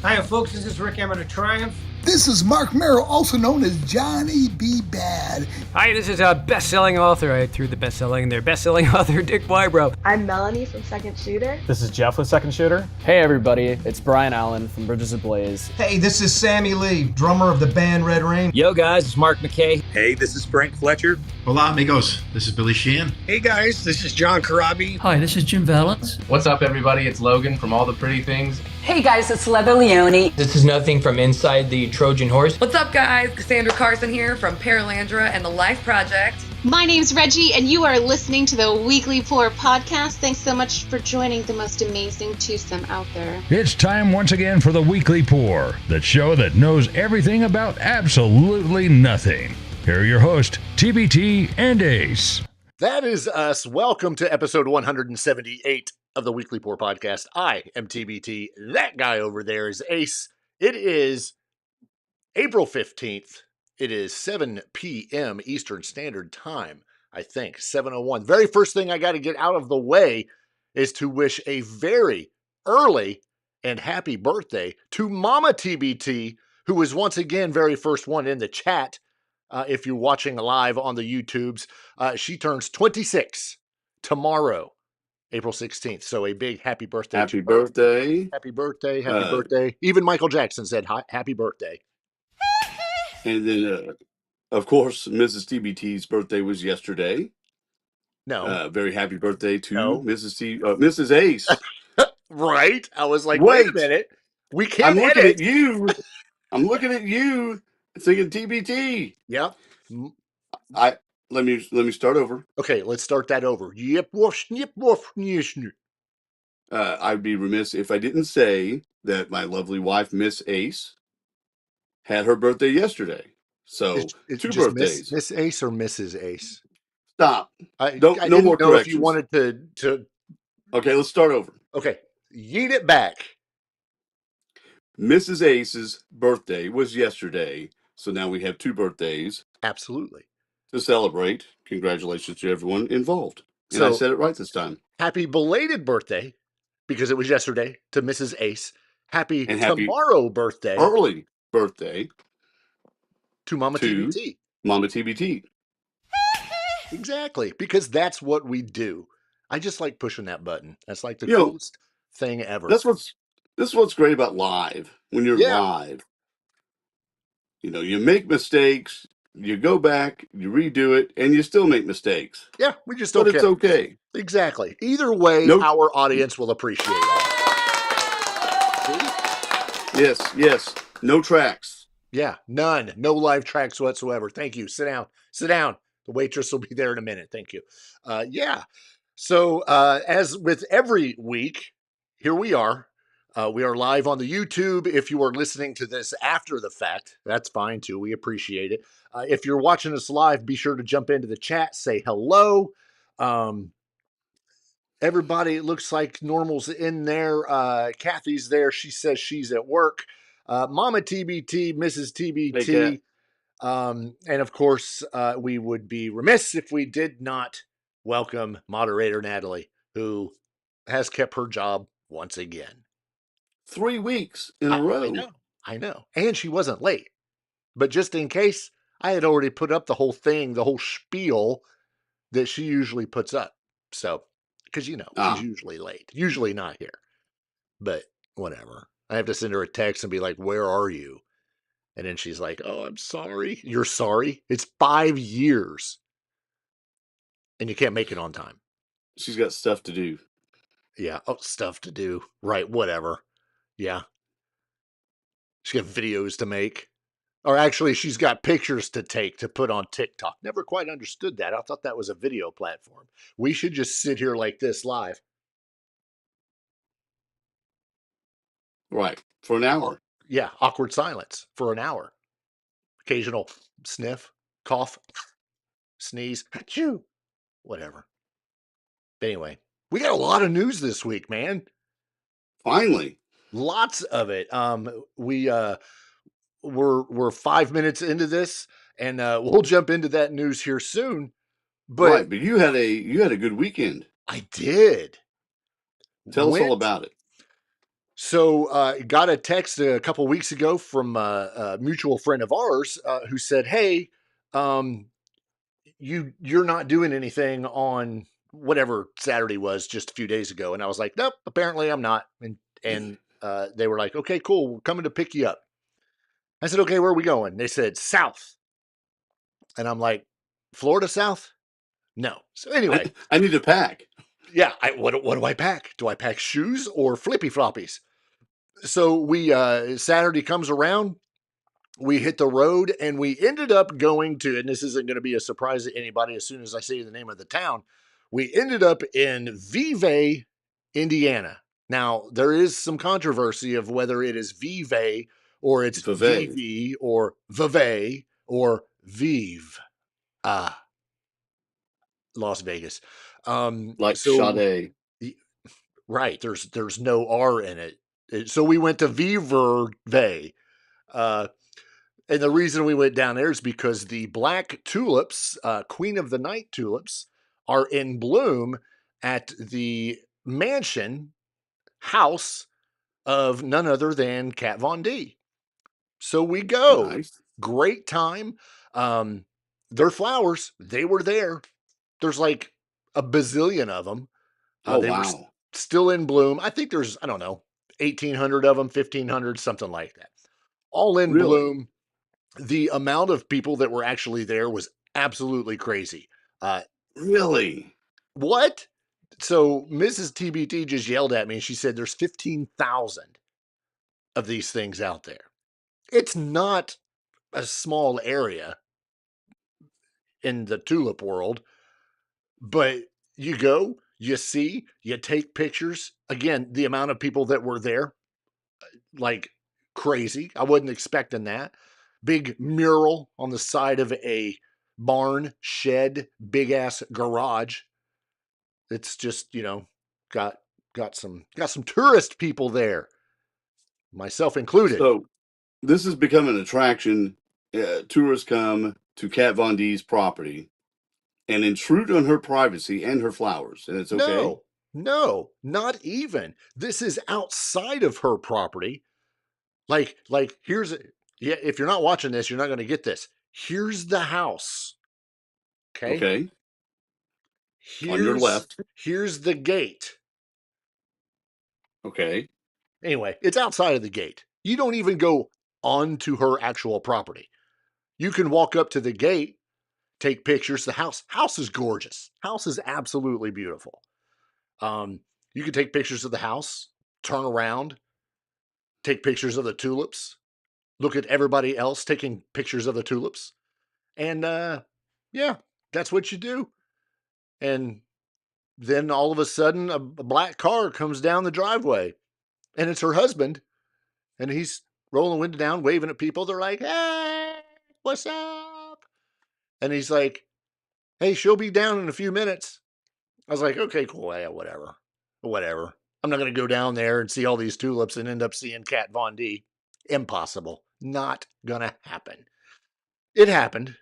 Hi, folks. This is Rick Emmett of Triumph. This is Mark Merrill, also known as Johnny B. Bad. Hi, this is a best-selling author. I threw the best-selling in there. Best-selling author Dick Wybrow. I'm Melanie from Second Shooter. This is Jeff with Second Shooter. Hey everybody, it's Brian Allen from Bridges Ablaze. Hey, this is Sammy Lee, drummer of the band Red Rain. Yo guys, it's Mark McKay. Hey, this is Frank Fletcher. Hola amigos, this is Billy Sheehan. Hey guys, this is John Karabi. Hi, this is Jim Valance. What's up everybody, it's Logan from All the Pretty Things. Hey guys, it's Leather Leone. This is Nothing from Inside the Trojan Horse. What's up guys, Cassandra Carson here from Paralandra and the Life Project. My name's Reggie, and you are listening to the Weekly Pour podcast. Thanks so much for joining the most amazing twosome out there. It's time once again for the Weekly Pour, the show that knows everything about absolutely nothing. Here are your hosts, TBT and Ace. That is us. Welcome to episode 178 of the Weekly Pour podcast. I am TBT. That guy over there is Ace. It is April 15th. It is 7 p.m. Eastern Standard Time, I think, 7:01. Very first thing I got to get out of the way is to wish a very early and happy birthday to Mama TBT, who was once again very first one in the chat. If you're watching live on the YouTubes, she turns 26 tomorrow, April 16th. So a big happy birthday. Happy birthday. Happy birthday. Happy birthday. Even Michael Jackson said happy birthday. And then, of course, Mrs. TBT's birthday was yesterday. No. Very happy birthday to Mrs. Ace. Right? I was like, wait a minute. We can't I'm looking at you. I'm looking at you thinking TBT. Yep. Let me start over. Okay, let's start that over. Yep, woof, snip, woof, snip. I'd be remiss if I didn't say that my lovely wife, Miss Ace, had her birthday yesterday. So it's two birthdays. Miss Ace or Mrs. Ace? Stop. I no more corrections. If you wanted to. Okay, let's start over. Okay, yeet it back. Mrs. Ace's birthday was yesterday, so now we have two birthdays. Absolutely. To celebrate. Congratulations to everyone involved. And I said it right this time. Happy belated birthday, because it was yesterday, to Mrs. Ace. Happy tomorrow birthday. Early birthday. To Mama TBT. Mama TBT. Exactly, because that's what we do. I just like pushing that button. That's like the coolest thing ever. This is what's great about live. When you're live, you make mistakes, you go back, you redo it, and you still make mistakes. Yeah, we just don't care. But it's okay. Exactly. Either way, our audience will appreciate it. Yes. No tracks. Yeah, none. No live tracks whatsoever. Thank you. Sit down. The waitress will be there in a minute. Thank you. So as with every week, here we are. We are live on the YouTube. If you are listening to this after the fact, that's fine too. We appreciate it. If you're watching us live, be sure to jump into the chat, say hello. Everybody, it looks like normal's in there. Kathy's there. She says she's at work. Mama TBT, Mrs. TBT. And of course, we would be remiss if we did not welcome moderator Natalie, who has kept her job once again. 3 weeks in a row. I know. And she wasn't late. But just in case, I had already put up the whole thing, the whole spiel that she usually puts up. So, because, she's usually late. Usually not here. But whatever. I have to send her a text and be like, where are you? And then she's like, oh, I'm sorry. You're sorry? It's 5 years. And you can't make it on time. She's got stuff to do. Yeah. Oh, stuff to do. Right. Whatever. Yeah. She's got videos to make. Or actually, she's got pictures to take to put on TikTok. Never quite understood that. I thought that was a video platform. We should just sit here like this live. Right. For an hour. Yeah. Awkward silence for an hour. Occasional sniff, cough, sneeze, achoo, whatever. But anyway, we got a lot of news this week, man. Finally. Lots of it. We're 5 minutes into this, and we'll jump into that news here soon. But you had a good weekend. I did. Tell us all about it. So got a text a couple weeks ago from a mutual friend of ours who said, "Hey, you're not doing anything on whatever Saturday was just a few days ago." And I was like, "Nope, apparently I'm not." And they were like, "Okay, cool, we're coming to pick you up." I said, "Okay, where are we going?" They said, "South." And I'm like, "Florida South? No." So anyway, I need to pack. Yeah, what do I pack? Do I pack shoes or flippy floppies? So we Saturday comes around, we hit the road, and we ended up going to, and this isn't going to be a surprise to anybody as soon as I say the name of the town, we ended up in Vevey, Indiana. Now, there is some controversy of whether it is Vevey or it's Vevey. VV or Vevey or Vive. Las Vegas. Like Sade. Right, there's no R in it. So we went to Vevey. And the reason we went down there is because the black tulips, Queen of the Night tulips, are in bloom at the mansion house of none other than Kat Von D. So we go. Nice. Great time. Their flowers, they were there. There's like a bazillion of them. They were still in bloom. I think there's, I don't know, 1,800 of them, 1,500, something like that. All in bloom. The amount of people that were actually there was absolutely crazy. Really? What? So Mrs. TBT just yelled at me and she said there's 15,000 of these things out there. It's not a small area in the tulip world, but you go, you see, you take pictures. Again, the amount of people that were there, like crazy. I wasn't expecting that. Big mural on the side of a barn shed, big ass garage. It's just, got some tourist people there, myself included. So this has become an attraction. Tourists come to Kat Von D's property and intrude on her privacy and her flowers, and it's okay? No, not even. This is outside of her property. Like here's if you're not watching this, you're not going to get this. Here's the house. Okay. On your left. Here's the gate. Okay. Anyway, it's outside of the gate. You don't even go onto her actual property. You can walk up to the gate, take pictures. The house is gorgeous. House is absolutely beautiful. You can take pictures of the house, turn around, take pictures of the tulips, look at everybody else taking pictures of the tulips. And yeah, that's what you do. And then all of a sudden, a black car comes down the driveway, and it's her husband, and he's rolling the window down, waving at people. They're like, "Hey, what's up?" And he's like, "Hey, she'll be down in a few minutes." I was like, "Okay, cool, yeah, whatever. I'm not going to go down there and see all these tulips and end up seeing Kat Von D. Impossible. Not going to happen." It happened.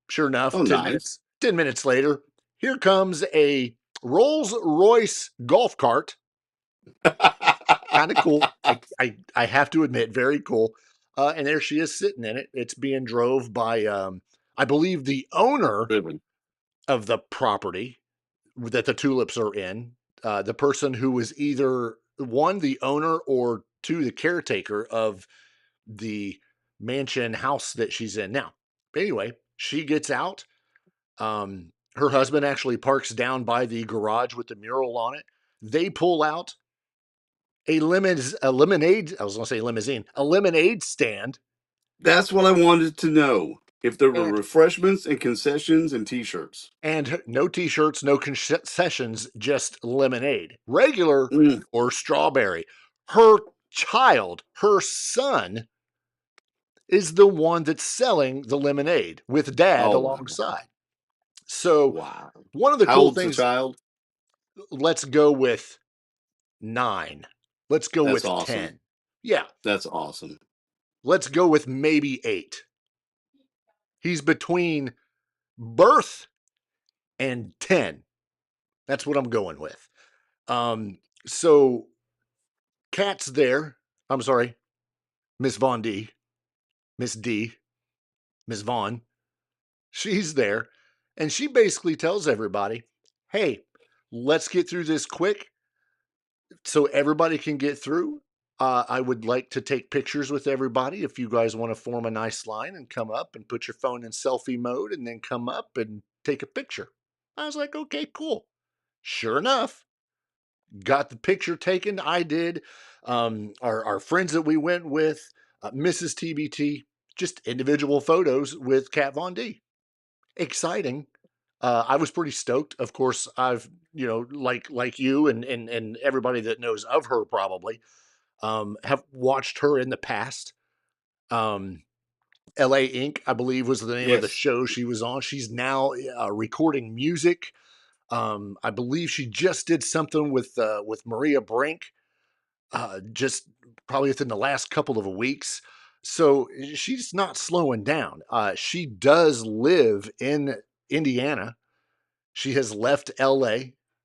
Sure enough, 10 minutes later, here comes a Rolls Royce golf cart. Kind of cool. I have to admit, very cool. And there she is sitting in it. It's being drove by, I believe, the owner of the property that the tulips are in. The person who was either one, the owner, or two, the caretaker of the mansion house that she's in now. Anyway, she gets out. Her husband actually parks down by the garage with the mural on it. They pull out a lemonade. I was going to say limousine, a lemonade stand. That's what I wanted to know. If there were refreshments and concessions and t-shirts. And no t-shirts, no concessions, just lemonade. Regular or strawberry. Her child, her son, is the one that's selling the lemonade with dad alongside. So one of the cool things. How old's the child? Let's go with 9. Let's go with awesome. 10. Yeah. That's awesome. Let's go with maybe 8. He's between birth and 10. That's what I'm going with. So Kat's there. I'm sorry, Miss Von D, Miss D, Miss Vaughn. She's there, and she basically tells everybody, hey, let's get through this quick so everybody can get through. I would like to take pictures with everybody. If you guys want to form a nice line and come up and put your phone in selfie mode and then come up and take a picture. I was like, okay, cool. Sure enough, got the picture taken. I did. Our friends that we went with, Mrs. TBT, just individual photos with Kat Von D. Exciting. I was pretty stoked. Of course, I've, like you and everybody that knows of her probably, have watched her in the past. LA Inc., I believe, was the name of the show she was on. She's now recording music. I believe she just did something with Maria Brink, just probably within the last couple of weeks. So she's not slowing down. She does live in Indiana. She has left LA,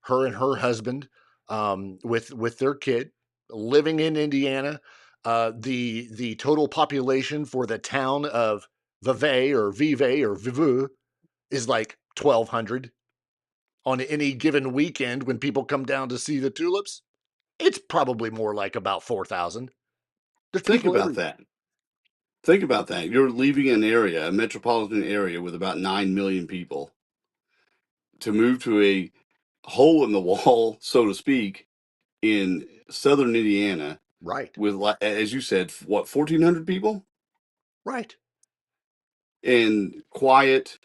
her and her husband, with their kid, living in Indiana. The total population for the town of Vevey or Vivu is like 1,200. On any given weekend when people come down to see the tulips, it's probably more like about 4,000. Think about that. Think about that. You're leaving an area, a metropolitan area with about 9 million people, to move to a hole in the wall, so to speak, in southern Indiana. Right. With, as you said, what, 1,400 people? Right. And quiet,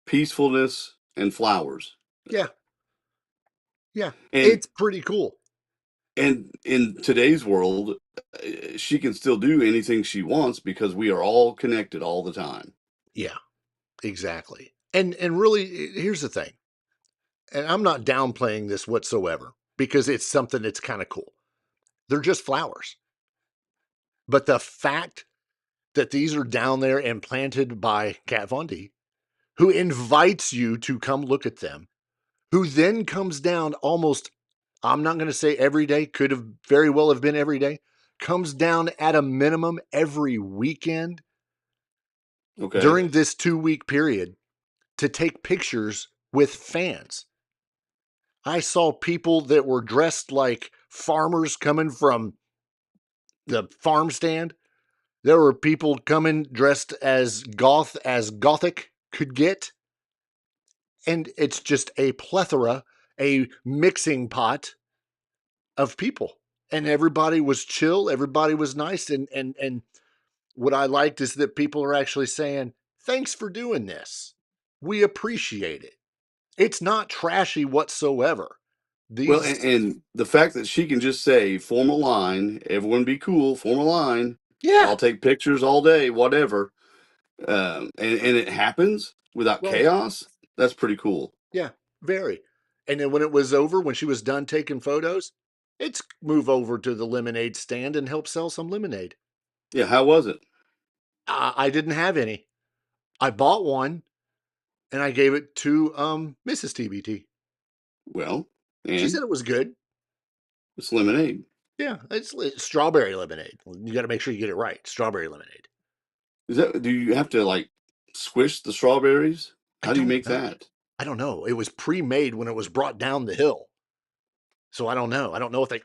peacefulness, and flowers. Yeah. Yeah. And it's pretty cool. And in today's world, she can still do anything she wants because we are all connected all the time. Yeah, exactly. And really, here's the thing. And I'm not downplaying this whatsoever because it's something that's kind of cool. They're just flowers. But the fact that these are down there and planted by Kat Von D, who invites you to come look at them, who then comes down almost, I'm not going to say every day, could have very well have been every day, comes down at a minimum every weekend during this 2-week period to take pictures with fans. I saw people that were dressed like farmers coming from the farm stand. There were people coming dressed as gothic could get. And it's just a plethora, a mixing pot of people. And everybody was chill. Everybody was nice. And what I liked is that people are actually saying, thanks for doing this. We appreciate it. It's not trashy whatsoever. Well, and the fact that she can just say, form a line, everyone be cool, form a line. Yeah. I'll take pictures all day, whatever. And it happens without chaos. That's pretty cool. Yeah, very. And then when it was over, when she was done taking photos, it's move over to the lemonade stand and help sell some lemonade. Yeah, how was it? I didn't have any. I bought one and I gave it to Mrs. TBT. Well, she said it was good. It's lemonade. Yeah, it's strawberry lemonade. You got to make sure you get it right. Strawberry lemonade. Do you have to like squish the strawberries? How do you make that? I don't know. It was pre-made when it was brought down the hill. So I don't know. I don't know if they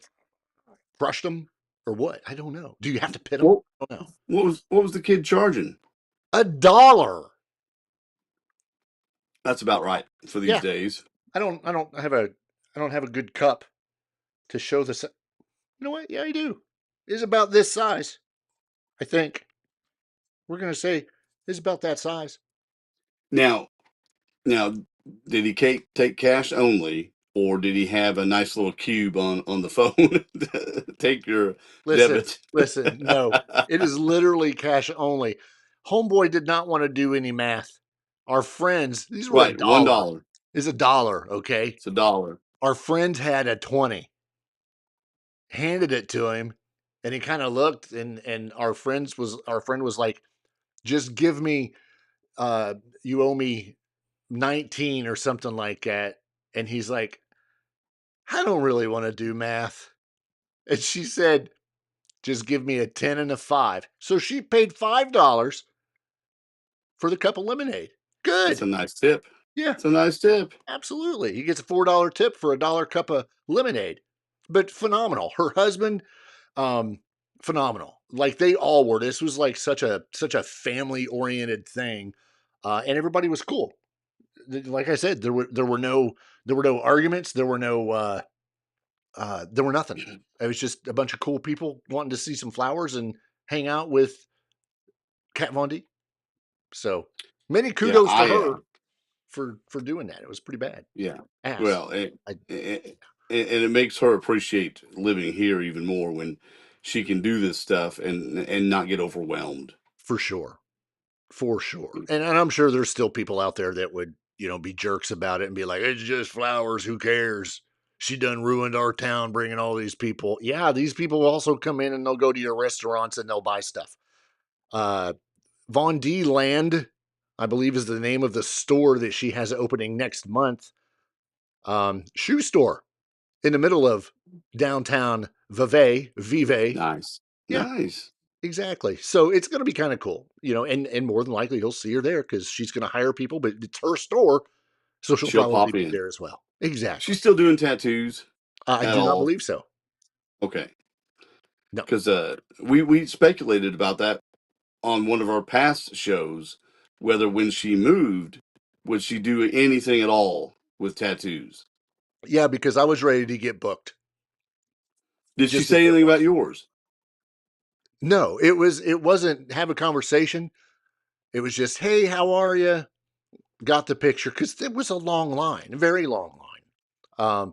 crushed them or what. I don't know. Do you have to pit them? Well, I don't know. What was the kid charging? $1. That's about right for these days. I don't have a good cup to show the. You know what? Yeah, I do. It's about this size. I think we're gonna say it's about that size. Now, did he take cash only, or did he have a nice little cube on the phone? Take your debit. Listen. No, it is literally cash only. Homeboy did not want to do any math. Our friends, these were right, $1. Is $1, okay? It's $1. Our friend had a 20. Handed it to him, and he kind of looked, and our friend was like, "Just give me, you owe me 19 or something like that." And he's like, "I don't really want to do math." And she said, Just give me a 10 and a 5. So she paid $5 for the cup of lemonade. Good. That's a nice tip. Yeah. It's a nice tip. Absolutely. He gets a $4 tip for a $1 cup of lemonade. But phenomenal. Her husband, phenomenal. Like they all were. This was like such a family oriented thing. And everybody was cool. Like I said, there were no arguments. There were nothing. It was just a bunch of cool people wanting to see some flowers and hang out with Kat Von D. So many kudos to her for doing that. It was pretty bad. Yeah. Ass. Well, and it makes her appreciate living here even more when she can do this stuff and not get overwhelmed. For sure. And I'm sure there's still people out there that would, be jerks about it and be like, it's just flowers. Who cares? She done ruined our town bringing all these people. Yeah, these people will also come in and they'll go to your restaurants and they'll buy stuff. Von D Land, I believe, is the name of the store that she has opening next month. Shoe store in the middle of downtown Vive. Nice. Yeah, nice. Exactly. So it's going to be kind of cool, and more than likely you'll see her there because she's going to hire people, but it's her store. So she'll probably be there as well. Exactly. She's still doing tattoos? I do not believe so. Okay. No. Because we speculated about that on one of our past shows, whether when she moved, would she do anything at all with tattoos? Yeah, because I was ready to get booked. Did she say anything about yours? No, it wasn't have a conversation. It was just, hey, how are you? Got the picture because it was a long line, a very long line.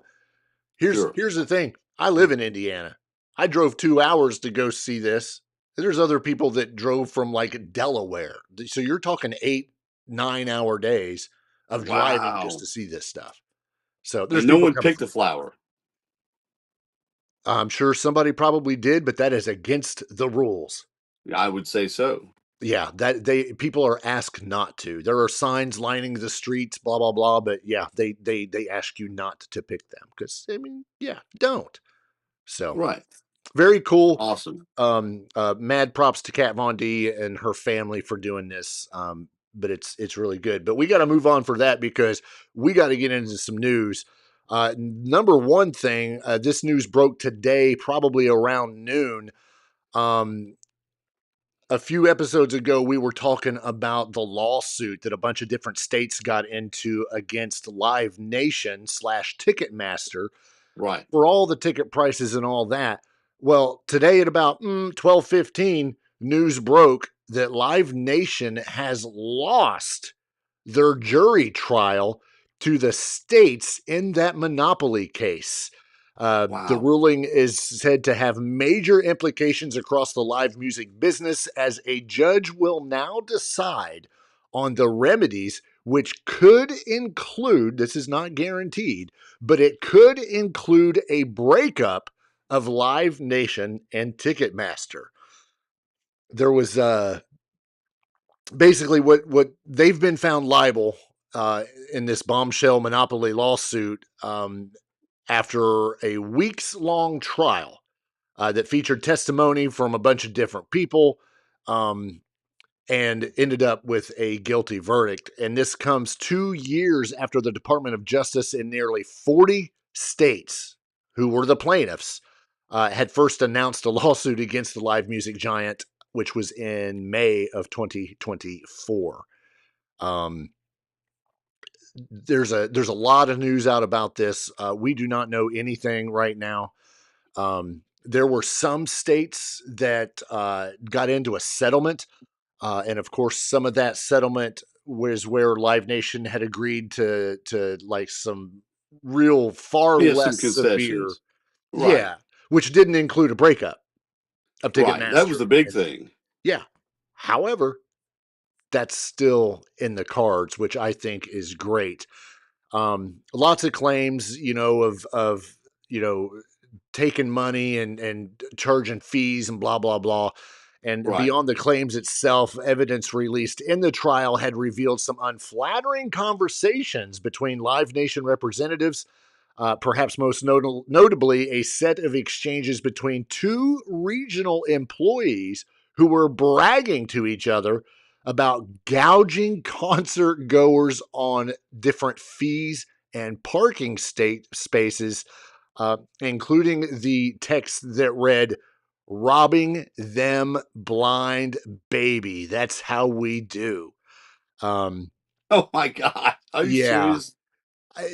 Here's the thing. I live in Indiana. I drove 2 hours to go see this. There's other people that drove from like Delaware. So you're talking 8-9 hour days of driving just to see this stuff. So there's no one picked the flower. I'm sure somebody probably did, but that is against the rules. I would say so. Yeah, people are asked not to. There are signs lining the streets, blah blah blah. But yeah, they ask you not to pick them because don't. So right, very cool, awesome. Mad props to Kat Von D and her family for doing this. But it's really good. But we got to move on for that because we got to get into some news. Number one thing, this news broke today, probably around noon. A few episodes ago, we were talking about the lawsuit that a bunch of different states got into against Live Nation / Ticketmaster, right, for all the ticket prices and all that. Well, today at about 12:15, news broke that Live Nation has lost their jury trial to the states in that monopoly case. The ruling is said to have major implications across the live music business as a judge will now decide on the remedies, which could include, this is not guaranteed, but it could include a breakup of Live Nation and Ticketmaster. There was basically what they've been found liable in this bombshell monopoly lawsuit after a weeks-long trial that featured testimony from a bunch of different people and ended up with a guilty verdict. And this comes 2 years after the Department of Justice in nearly 40 states, who were the plaintiffs, had first announced a lawsuit against the live music giant, which was in May of 2024. There's a lot of news out about this. We do not know anything right now. There were some states that got into a settlement. And of course, some of that settlement was where Live Nation had agreed to like some real far less severe. Right. Yeah. Which didn't include a breakup of Ticketmaster. Right. That was the big thing. Yeah. However, that's still in the cards, which I think is great. Lots of claims, of taking money and charging fees and blah, blah, blah. And beyond the claims itself, evidence released in the trial had revealed some unflattering conversations between Live Nation representatives perhaps most notably a set of exchanges between two regional employees who were bragging to each other about gouging concert goers on different fees and parking spaces, including the text that read, "Robbing them blind, baby. That's how we do." Oh my God. Are you serious?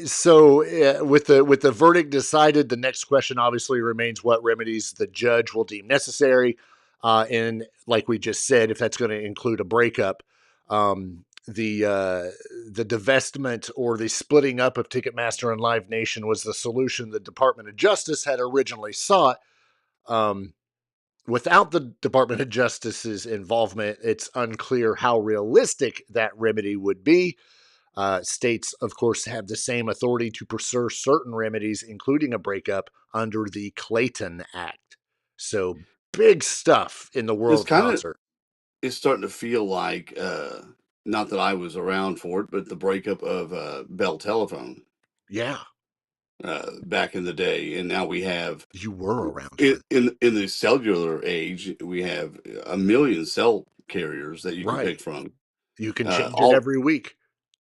So, with the verdict decided, the next question obviously remains what remedies the judge will deem necessary. And like we just said, if that's going to include a breakup, the divestment or the splitting up of Ticketmaster and Live Nation was the solution the Department of Justice had originally sought. Without the Department of Justice's involvement, it's unclear how realistic that remedy would be. States, of course, have the same authority to pursue certain remedies, including a breakup, under the Clayton Act. So big stuff in the world of concert. It's starting to feel like, not that I was around for it, but the breakup of Bell Telephone. Yeah. Back in the day, and now we have. You were around in the cellular age. We have a million cell carriers that you can pick from. You can change it every week.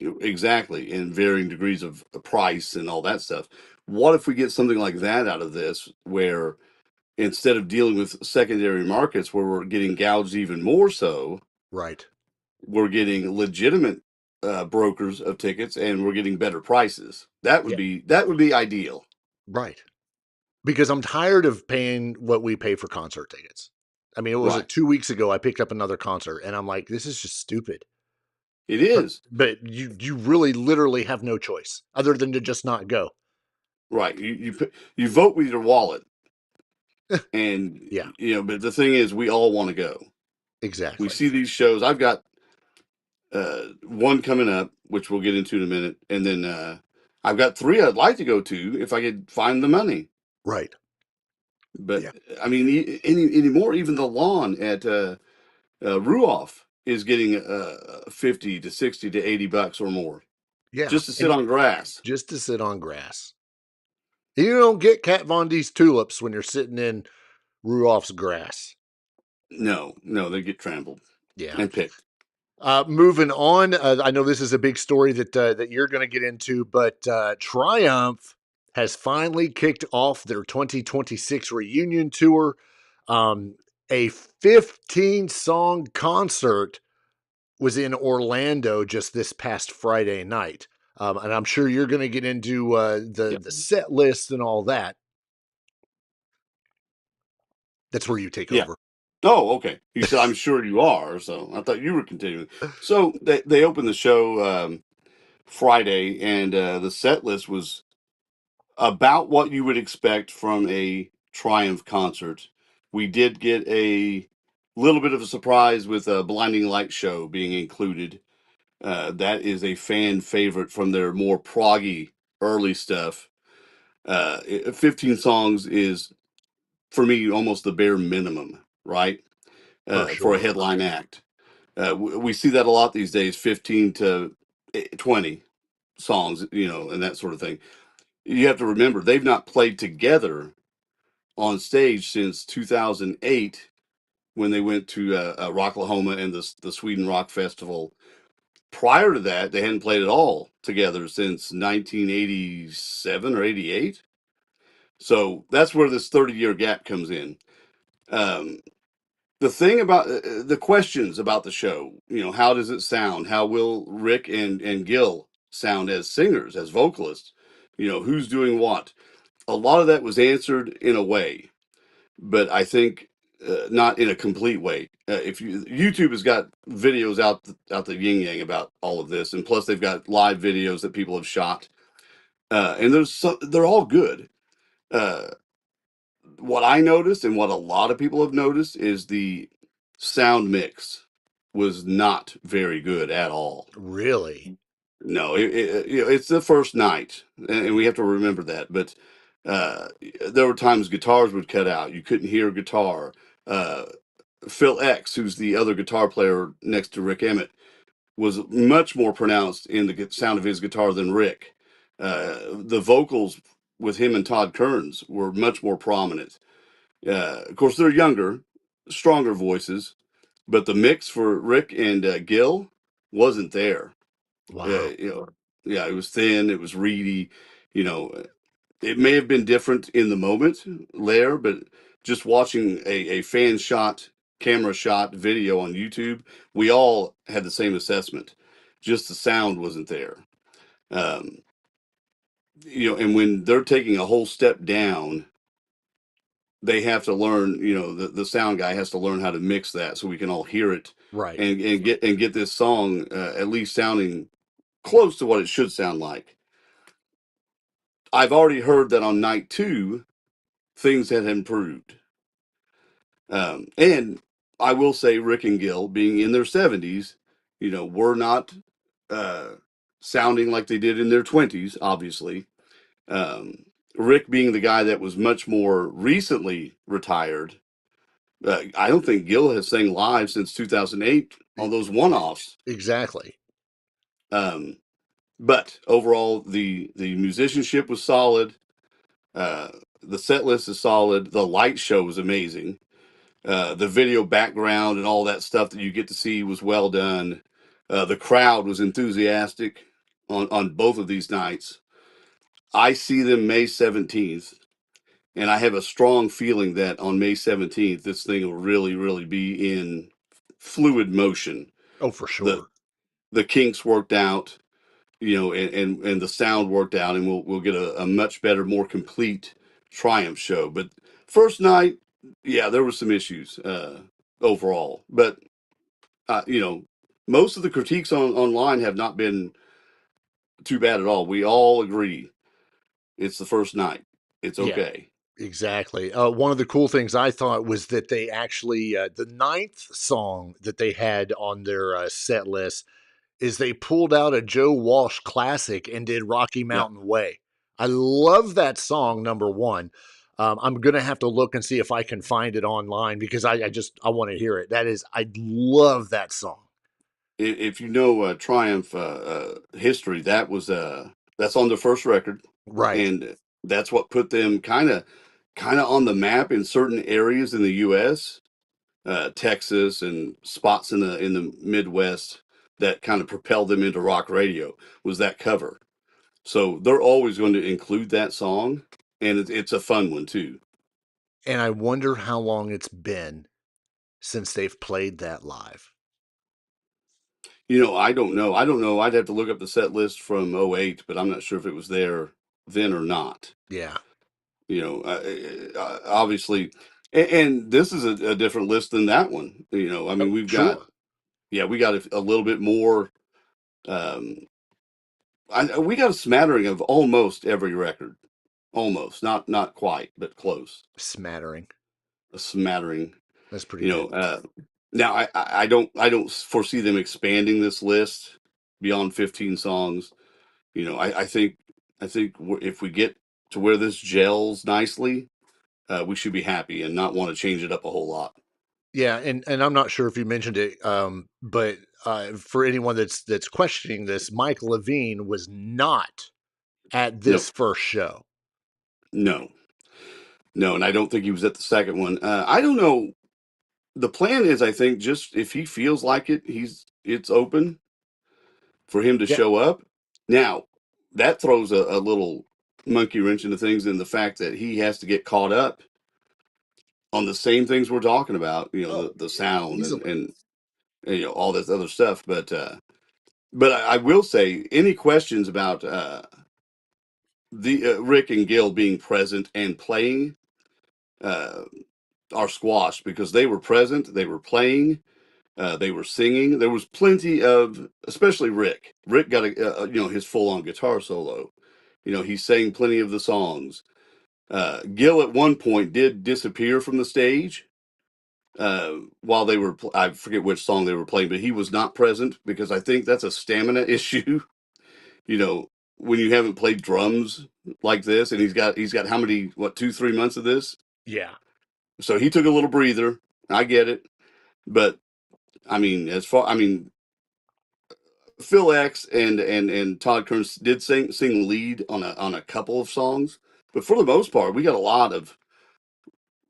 Exactly, in varying degrees of price and all that stuff. What if we get something like that out of this, where instead of dealing with secondary markets where we're getting gouged even more so, right? We're getting legitimate brokers of tickets, and we're getting better prices. That would be ideal, right? Because I'm tired of paying what we pay for concert tickets. I mean, it was 2 weeks ago I picked up another concert, and I'm like, this is just stupid. It is. But you really literally have no choice other than to just not go. Right. You vote with your wallet. And but the thing is, we all want to go. Exactly. We see these shows. I've got one coming up, which we'll get into in a minute, and then I've got 3 I'd like to go to if I could find the money. Right. But I mean, anymore, even the lawn at Ruoff is getting 50 to 60 to $80 or more. Yeah, just to sit on grass. Just to sit on grass. You don't get Kat Von D's tulips when you're sitting in Ruoff's grass. No, they get trampled. Yeah, and picked. Moving on, I know this is a big story that you're going to get into, but Triumph has finally kicked off their 2026 reunion tour. A 15-song concert was in Orlando just this past Friday night. And I'm sure you're going to get into the set list and all that. That's where you take over. Oh, okay. You said, I'm sure you are. So I thought you were continuing. So they opened the show Friday, and the set list was about what you would expect from a Triumph concert. We did get a little bit of a surprise with a Blinding Light show being included. That is a fan favorite from their more proggy early stuff. 15 songs is, for me, almost the bare minimum, right? For a headline act. We see that a lot these days, 15 to 20 songs, and that sort of thing. You have to remember, they've not played together on stage since 2008 when they went to Rocklahoma and the Sweden Rock Festival. Prior to that, they hadn't played at all together since 1987 or 88. So that's where this 30-year gap comes in. The thing about the questions about the show, how does it sound? How will Rick and Gil sound as singers, as vocalists? Who's doing what? A lot of that was answered in a way, but I think not in a complete way. If YouTube has got videos out the yin yang about all of this, and plus they've got live videos that people have shot, and they're all good. What I noticed and what a lot of people have noticed is the sound mix was not very good at all. Really? No, it's the first night, and we have to remember that. But there were times guitars would cut out; you couldn't hear a guitar. Phil X, who's the other guitar player next to Rick Emmett, was much more pronounced in the sound of his guitar than Rick. The vocals with him and Todd Kearns were much more prominent. Of course, they're younger, stronger voices, but the mix for Rick and Gil wasn't there. Wow. Yeah, it was thin, it was reedy. It may have been different in the moment there, but just watching a camera shot video on YouTube, we all had the same assessment. Just the sound wasn't there. Um, and when they're taking a whole step down, they have to learn, the sound guy has to learn how to mix that so we can all hear it, right, and get this song at least sounding close to what it should sound like. I've already heard that on night 2, things had improved. And I will say Rick and Gil, being in their 70s, were not sounding like they did in their 20s, obviously. Rick being the guy that was much more recently retired, I don't think Gil has sang live since 2008 on those one-offs. Exactly. But overall, the musicianship was solid. The set list is solid. The light show was amazing. The video background and all that stuff that you get to see was well done. The crowd was enthusiastic on both of these nights. I see them May 17th, and I have a strong feeling that on May 17th, this thing will really, really be in fluid motion. Oh, for sure. The kinks worked out, and the sound worked out, and we'll get a much better, more complete Triumph show. But first night, yeah, there were some issues overall. But, most of the critiques online have not been too bad at all. We all agree it's the first night. It's okay. Yeah, exactly. One of the cool things I thought was that they actually, the 9th song that they had on their set list is they pulled out a Joe Walsh classic and did Rocky Mountain Way. I love that song, number one. I'm going to have to look and see if I can find it online because I want to hear it. I love that song. If you know Triumph history, that's on the first record. Right. And that's what put them kind of on the map in certain areas in the U.S., Texas and spots in the Midwest that kind of propelled them into rock radio was that cover. So they're always going to include that song, and it's a fun one too. And I wonder how long it's been since they've played that live. I don't know. I'd have to look up the set list from 08, but I'm not sure if it was there then or not. Yeah. Obviously, and this is a different list than that one. We've got, we got a little bit more. We got a smattering of almost every record, almost not quite, but close. Smattering. A smattering. That's pretty good. Now I don't foresee them expanding this list beyond 15 songs. I think if we get to where this gels nicely, we should be happy and not want to change it up a whole lot. Yeah, and I'm not sure if you mentioned it, but for anyone that's questioning this, Mike Levine was not at this first show. No, and I don't think he was at the second one. I don't know. The plan is, I think, just if he feels like it, it's open for him to show up. Now, that throws a little monkey wrench into things in the fact that he has to get caught up on the same things we're talking about, the sound and all this other stuff. But I will say, any questions about the Rick and Gil being present and playing are squashed because they were present, they were playing, they were singing. There was plenty of, especially Rick. Rick got his full on guitar solo. He sang plenty of the songs. Gil at one point did disappear from the stage while they were, I forget which song they were playing, but he was not present because I think that's a stamina issue. When you haven't played drums like this, and he's got how many, 2-3 months of this? Yeah. So he took a little breather. I get it. But Phil X and Todd Kearns did sing lead on a couple of songs, But for the most part, we got a lot of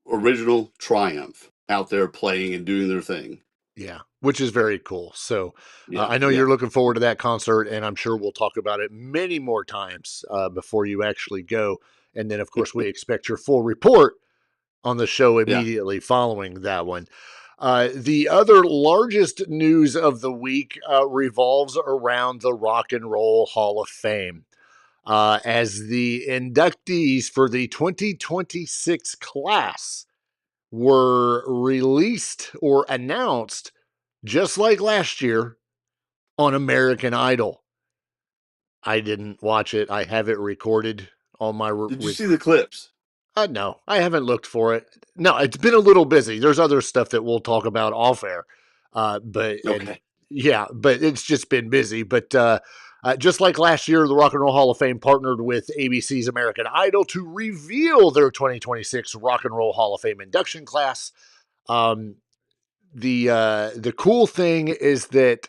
original Triumph out there playing and doing their thing. Yeah, which is very cool. So Yeah, I know you're looking forward to that concert, and I'm sure we'll talk about it many more times before you actually go. And then, of course, we expect your full report on the show immediately following that one. The other largest news of the week revolves around the Rock and Roll Hall of Fame. As the inductees for the 2026 class were released or announced, just like last year, on American Idol. I didn't watch it. I have it recorded on my... Did you see the clips? No, I haven't looked for it. No, it's been a little busy. There's other stuff that we'll talk about off air. But it's just been busy. But just like last year, the Rock and Roll Hall of Fame partnered with ABC's American Idol to reveal their 2026 Rock and Roll Hall of Fame induction class. The cool thing is that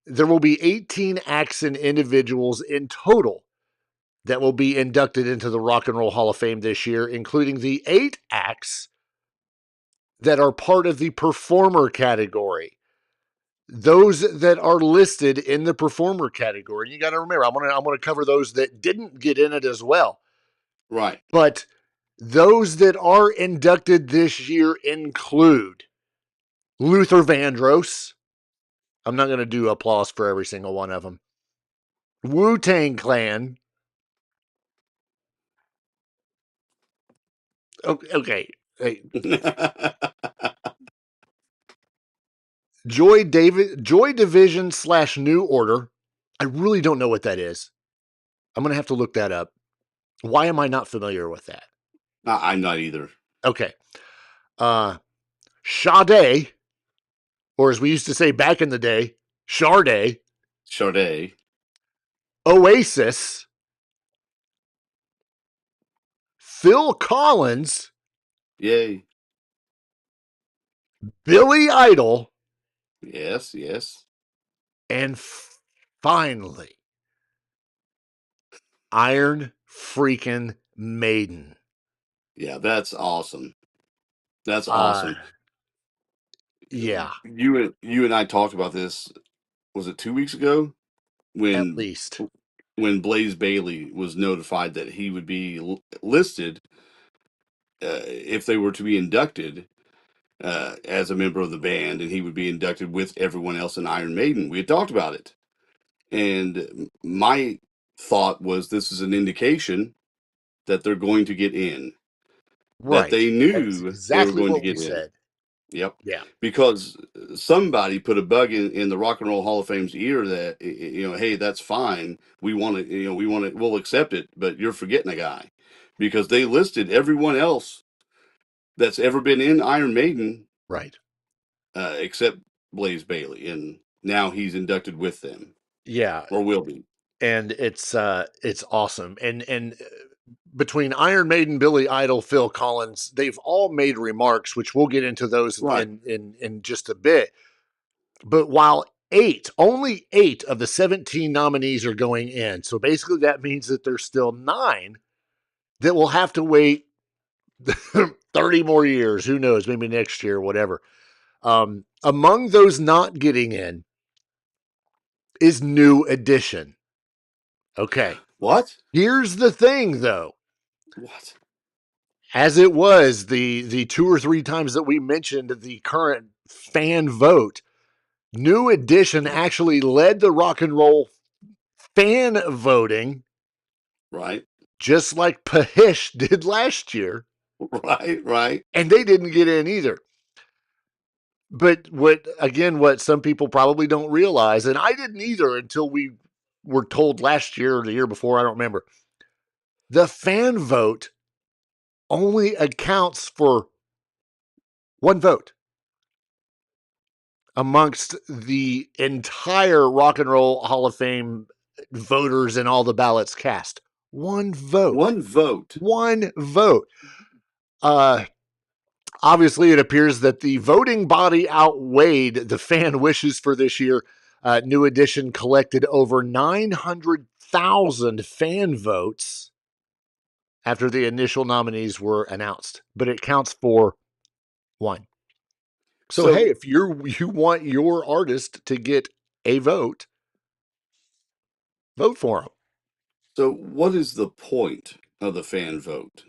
there will be 18 acts and individuals in total that will be inducted into the Rock and Roll Hall of Fame this year, including the 8 acts that are part of the performer category. Those that are listed in the performer category. You got to remember, I'm going to cover those that didn't get in it as well. Right. But those that are inducted this year include Luther Vandross. I'm not going to do applause for every single one of them. Wu-Tang Clan. Okay. Hey. Joy Division / New Order. I really don't know what that is. I'm going to have to look that up. Why am I not familiar with that? I'm not either. Okay. Sade, or as we used to say back in the day, Sade. Oasis. Phil Collins. Yay. Billy Idol. Yes. And finally, Iron freaking Maiden. Yeah, that's awesome. That's awesome. Yeah. You and I talked about this, was it 2 weeks ago? At least. When Blaze Bayley was notified that he would be listed if they were to be inducted as a member of the band, and he would be inducted with everyone else in Iron Maiden. We had talked about it. And my thought was this is an indication that they're going to get in. Right. That they knew they were going to get in. Said. Yep. Yeah. Because somebody put a bug in the Rock and Roll Hall of Fame's ear that, hey, that's fine. We'll accept it, but you're forgetting a guy. Because they listed everyone else that's ever been in Iron Maiden. Right. Except Blaze Bayley. And now he's inducted with them. Yeah. Or will be. And it's awesome. And between Iron Maiden, Billy Idol, Phil Collins, they've all made remarks, which we'll get into those in just a bit. But while only 8 of the 17 nominees are going in. So basically that means that there's still 9 that will have to wait 30 more years. Who knows? Maybe next year, whatever. Among those not getting in is New Edition. Okay. What? Here's the thing, though. What? As it was the 2 or 3 times that we mentioned the current fan vote, New Edition actually led the rock and roll fan voting. Right. Just like Pahish did last year. Right. And they didn't get in either. But what some people probably don't realize, and I didn't either until we were told last year or the year before, I don't remember. The fan vote only accounts for 1 vote amongst the entire Rock and Roll Hall of Fame voters and all the ballots cast. 1 vote. 1 vote. 1 vote. Obviously, it appears that the voting body outweighed the fan wishes for this year. New Edition collected over 900,000 fan votes after the initial nominees were announced, but it counts for 1. So hey, if you want your artist to get a vote, vote for them. So what is the point of the fan vote?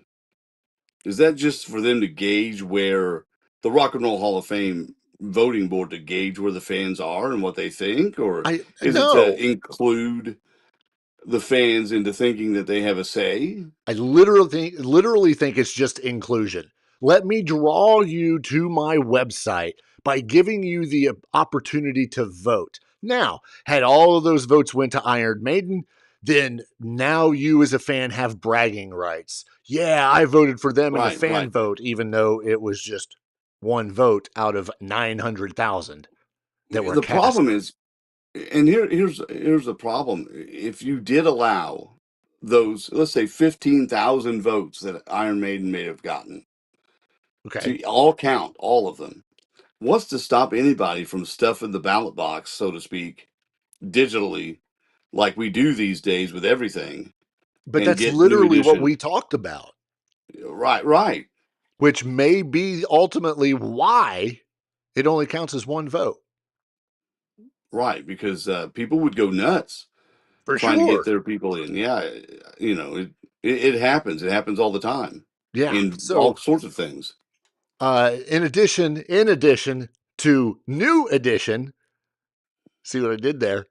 Is that just for them to gauge where the Rock and Roll Hall of Fame voting board to gauge where the fans are and what they think? Or is it to include the fans into thinking that they have a say? I literally think it's just inclusion. Let me draw you to my website by giving you the opportunity to vote. Now, had all of those votes went to Iron Maiden, then now you as a fan have bragging rights. Yeah, I voted for them in the fan vote, even though it was just one vote out of 900,000 that were the cast. problem is, and here's the problem. If you did allow those, let's say 15,000 votes that Iron Maiden may have gotten, to all count, all of them, what's to stop anybody from stuffing the ballot box, so to speak, digitally, like we do these days with everything? But that's literally what we talked about. Right. Which may be ultimately why it only counts as one vote. Right, because people would go nuts trying to get their people in. Yeah, it happens. It happens all the time. Yeah, in all sorts of things. In addition to New Edition, see what I did there?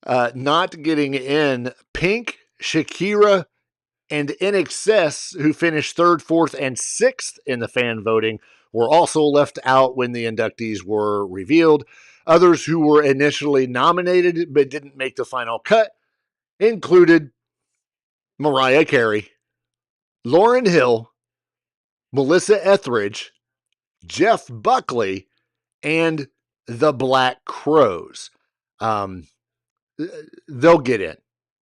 Not getting in, Pink, Shakira, and INXS, who finished 3rd, 4th, and 6th in the fan voting, were also left out when the inductees were revealed. Others who were initially nominated but didn't make the final cut included Mariah Carey, Lauryn Hill, Melissa Etheridge, Jeff Buckley, and the Black Crowes. They'll get in.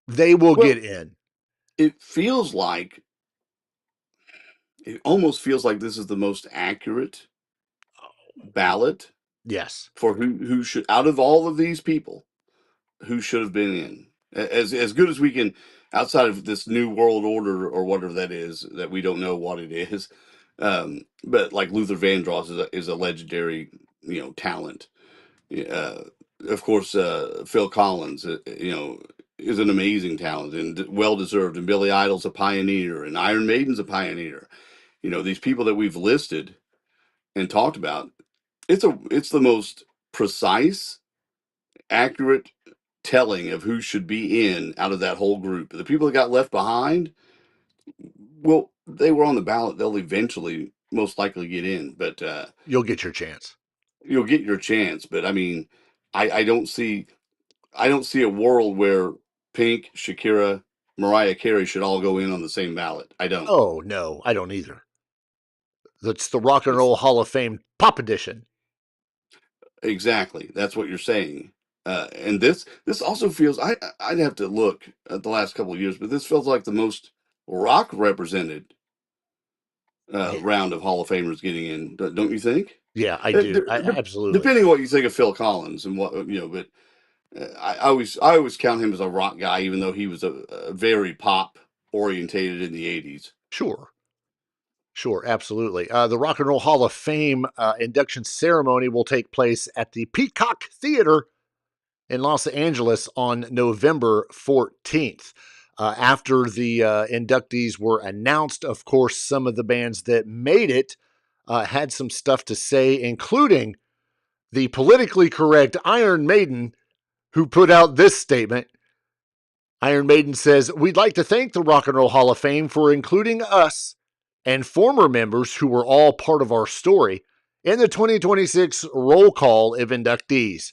They will get in. It almost feels like this is the most accurate ballot. Yes. For who should, out of all of these people, who should have been in. As good as we can, outside of this new world order or whatever that is, that we don't know what it is. But like Luther Vandross is a legendary, talent. Of course, Phil Collins, is an amazing talent and well-deserved. And Billy Idol's a pioneer, and Iron Maiden's a pioneer. These people that we've listed and talked about, it's the most precise, accurate telling of who should be in out of that whole group. The people that got left behind, well, they were on the ballot. They'll eventually most likely get in, but you'll get your chance. You'll get your chance, but I mean, I don't see a world where Pink, Shakira, Mariah Carey should all go in on the same ballot. I don't. Oh, no, I don't either. That's the Rock and Roll Hall of Fame Pop Edition. Exactly. That's what you're saying. And this also feels, I'd have to look at the last couple of years, but this feels like the most rock represented round of Hall of Famers getting in. Don't you think? Yeah, I do. Absolutely. Depending on what you think of Phil Collins and what, but I always count him as a rock guy, even though he was a very pop orientated in the 80s. Sure, absolutely. The Rock and Roll Hall of Fame induction ceremony will take place at the Peacock Theater in Los Angeles on November 14th. After the inductees were announced, of course, some of the bands that made it had some stuff to say, including the politically correct Iron Maiden, who put out this statement. Iron Maiden says, "We'd like to thank the Rock and Roll Hall of Fame for including us and former members who were all part of our story in the 2026 roll call of inductees.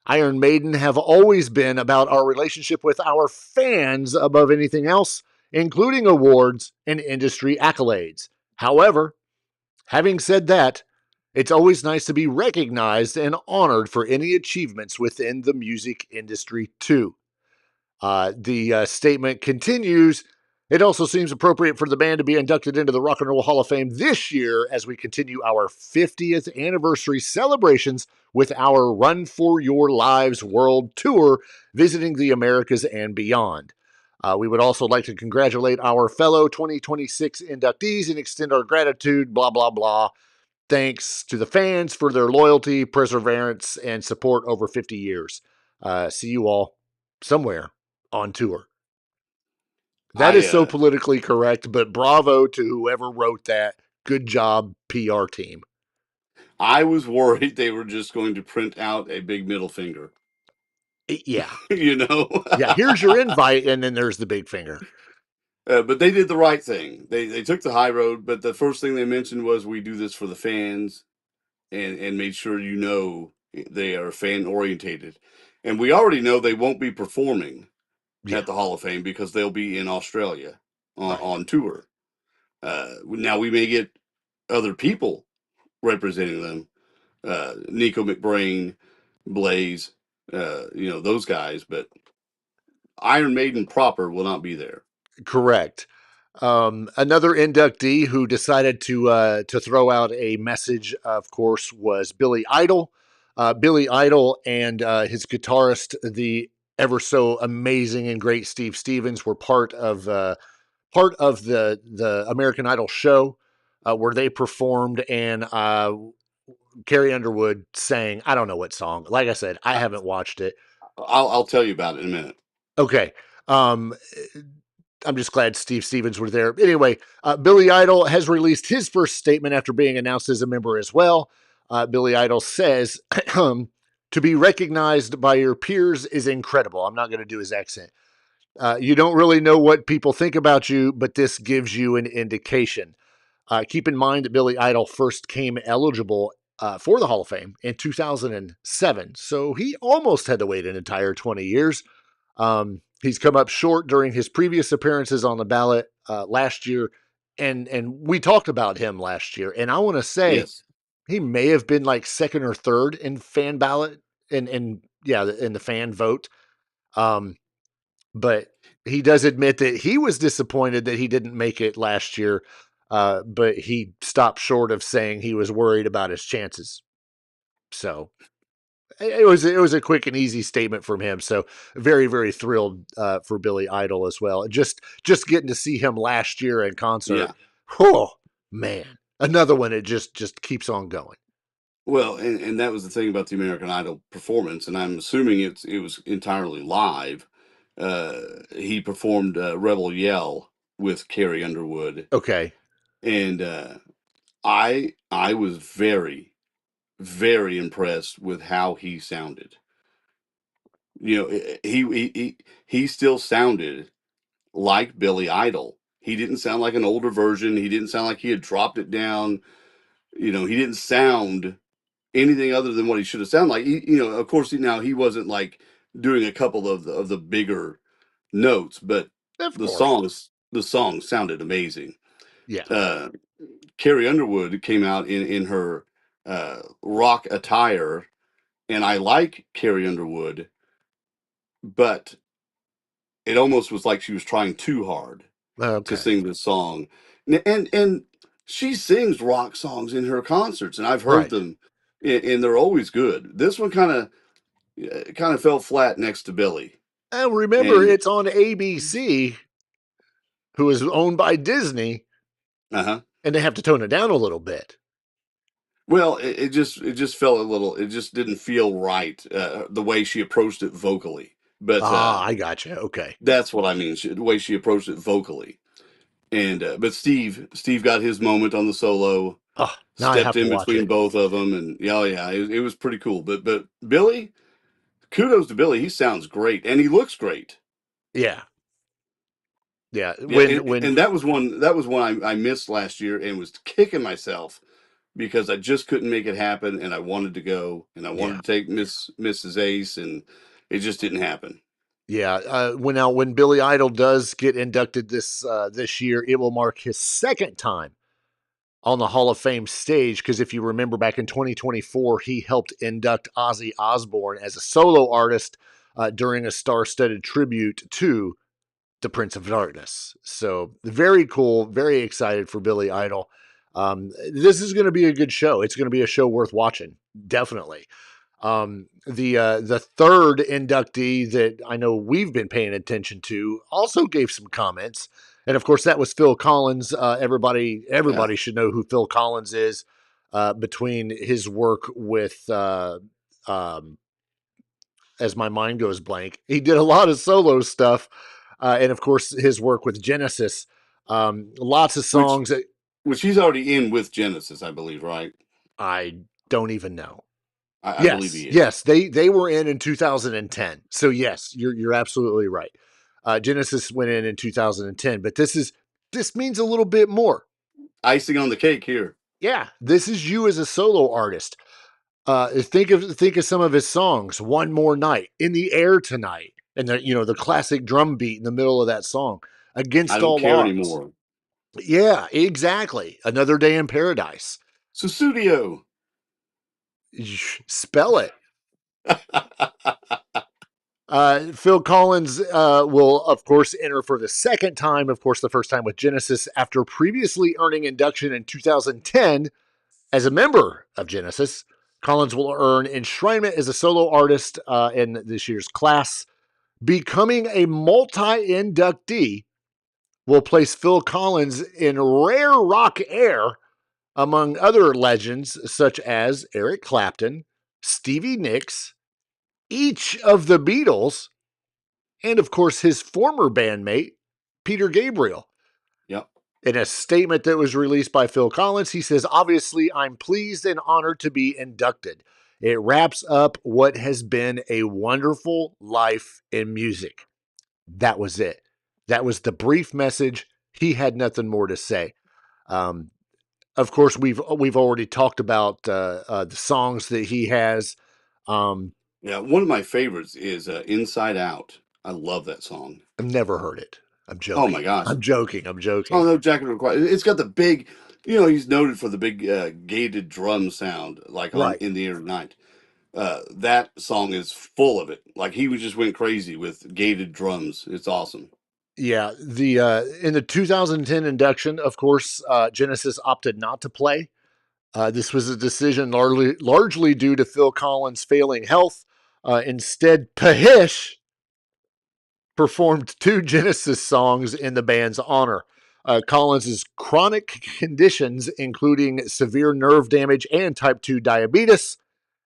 Iron Maiden have always been about our relationship with our fans above anything else, including awards and industry accolades. However, having said that, it's always nice to be recognized and honored for any achievements within the music industry, too." The statement continues. "It also seems appropriate for the band to be inducted into the Rock and Roll Hall of Fame this year as we continue our 50th anniversary celebrations with our Run for Your Lives World Tour, visiting the Americas and beyond. We would also like to congratulate our fellow 2026 inductees and extend our gratitude, blah, blah, blah. Thanks to the fans for their loyalty, perseverance, and support over 50 years. See you all somewhere on tour. That is so politically correct, but bravo to whoever wrote that. Good job, PR team. I was worried they were just going to print out a big middle finger. Yeah. Yeah, here's your invite, and then there's the big finger. But they did the right thing. They took the high road, but the first thing they mentioned was we do this for the fans and made sure they are fan-orientated. And we already know they won't be performing at the Hall of Fame because they'll be in Australia on tour. Now, we may get other people representing them. Nico McBrain, Blaze, those guys, but Iron Maiden proper will not be there. Correct. Another inductee who decided to throw out a message, of course, was Billy Idol. Billy Idol and his guitarist, the ever so amazing and great Steve Stevens, were part of the American Idol show where they performed, and Carrie Underwood sang, I don't know what song. Like I said, I haven't watched it. I'll tell you about it in a minute. Okay. I'm just glad Steve Stevens were there. Anyway, Billy Idol has released his first statement after being announced as a member as well. Billy Idol says, to be recognized by your peers is incredible. I'm not going to do his accent. You don't really know what people think about you, but this gives you an indication. Keep in mind that Billy Idol first came eligible for the Hall of Fame in 2007. So he almost had to wait an entire 20 years. He's come up short during his previous appearances on the ballot last year, and we talked about him last year. And I want to say he may have been like second or third in fan ballot in the fan vote. But he does admit that he was disappointed that he didn't make it last year, but he stopped short of saying he was worried about his chances. So it was a quick and easy statement from him. So very, very thrilled for Billy Idol as well. Just getting to see him last year in concert. Yeah. Oh man, another one. It just keeps on going. Well, and that was the thing about the American Idol performance, and I'm assuming it was entirely live. He performed Rebel Yell with Carrie Underwood. Okay. And I was very, very impressed with how he sounded. He still sounded like Billy Idol. He didn't sound like an older version. He didn't sound like he had dropped it down. He didn't sound anything other than what he should have sounded like. Of course, now he wasn't like doing a couple of the bigger notes, but the songs sounded amazing. Yeah. Carrie Underwood came out in her rock attire, and I like Carrie Underwood, but it almost was like she was trying too hard to sing this song. And she sings rock songs in her concerts, and I've heard them, and they're always good. This one kind of fell flat next to Billy. And remember, it's on ABC, who is owned by Disney. And they have to tone it down a little bit. Well, it just felt a little. It just didn't feel right the way she approached it vocally. But I gotcha. Okay, that's what I mean. The way she approached it vocally, and but Steve got his moment on the solo. Stepped in between both of them, and it was pretty cool. But Billy, kudos to Billy. He sounds great, and he looks great. Yeah. And that was one I missed last year and was kicking myself because I just couldn't make it happen, and I wanted to go, and I wanted to take Mrs. Ace, and it just didn't happen. Yeah, when Billy Idol does get inducted this year, it will mark his second time on the Hall of Fame stage. Because if you remember, back in 2024, he helped induct Ozzy Osbourne as a solo artist during a star-studded tribute to the Prince of Darkness. So very cool, very excited for Billy Idol. This is going to be a good show. It's going to be a show worth watching, definitely. The third inductee that I know we've been paying attention to also gave some comments, and of course that was Phil Collins. Everybody should know who Phil Collins is, between his work with as my mind goes blank, he did a lot of solo stuff, and of course his work with Genesis. Lots of songs which he's already in with Genesis, I believe, right? I don't even know. I believe he is. Yes, they were in 2010. So yes, you're absolutely right. Genesis went in 2010, but this means a little bit more. Icing on the cake here. Yeah, this is you as a solo artist. Think of some of his songs. One More Night, In the Air Tonight, and the classic drum beat in the middle of that song. Against I Don't All Care Odds. Anymore. Yeah, exactly. Another Day in Paradise. Susudio. Spell it. Phil Collins will, of course, enter for the second time, of course, the first time with Genesis, after previously earning induction in 2010 as a member of Genesis. Collins will earn enshrinement as a solo artist in this year's class. Becoming a multi-inductee will place Phil Collins in rare rock air among other legends such as Eric Clapton, Stevie Nicks, each of the Beatles, and of course his former bandmate, Peter Gabriel. Yep. In a statement that was released by Phil Collins, he says, "Obviously, I'm pleased and honored to be inducted. It wraps up what has been a wonderful life in music." That was it. That was the brief message. He had nothing more to say. Of course, we've already talked about the songs that he has. Yeah, one of my favorites is Inside Out. I love that song. I've never heard it. I'm joking. Oh my gosh. I'm joking. Oh, no jacket required. It's got the big, he's noted for the big gated drum sound, like on Right. In the Air Tonight. That song is full of it. Like he just went crazy with gated drums. It's awesome. Yeah, in the 2010 induction, of course, Genesis opted not to play. This was a decision largely due to Phil Collins' failing health. Instead, Pahish performed 2 Genesis songs in the band's honor. Collins' chronic conditions, including severe nerve damage and type 2 diabetes,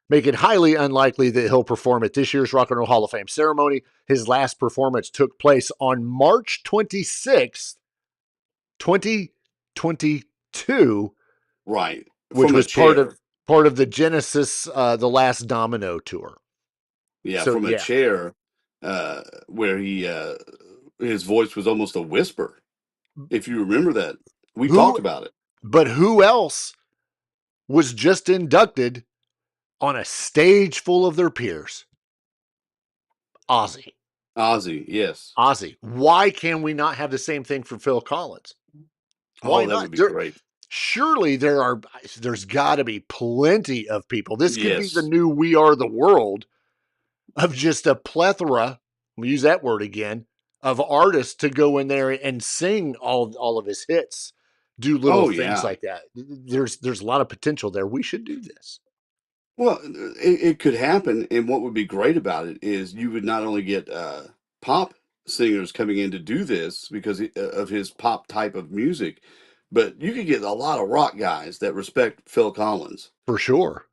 make it highly unlikely that he'll perform at this year's Rock and Roll Hall of Fame ceremony. His last performance took place on March 26th, 2022. Right. Which was part of the Genesis The Last Domino tour. Yeah, so, from a chair where his voice was almost a whisper. If you remember that. We talked about it. But who else was just inducted on a stage full of their peers? Ozzy. Ozzy, yes. Ozzy. Why can we not have the same thing for Phil Collins? Why that not? would be great. Surely there's got to be plenty of people. This could be the new We Are the World of just a plethora, we'll use that word again, of artists to go in there and sing all of his hits, do little things like that. There's a lot of potential there. We should do this. Well, it could happen, and what would be great about it is you would not only get pop singers coming in to do this because of his pop type of music, but you could get a lot of rock guys that respect Phil Collins. For sure.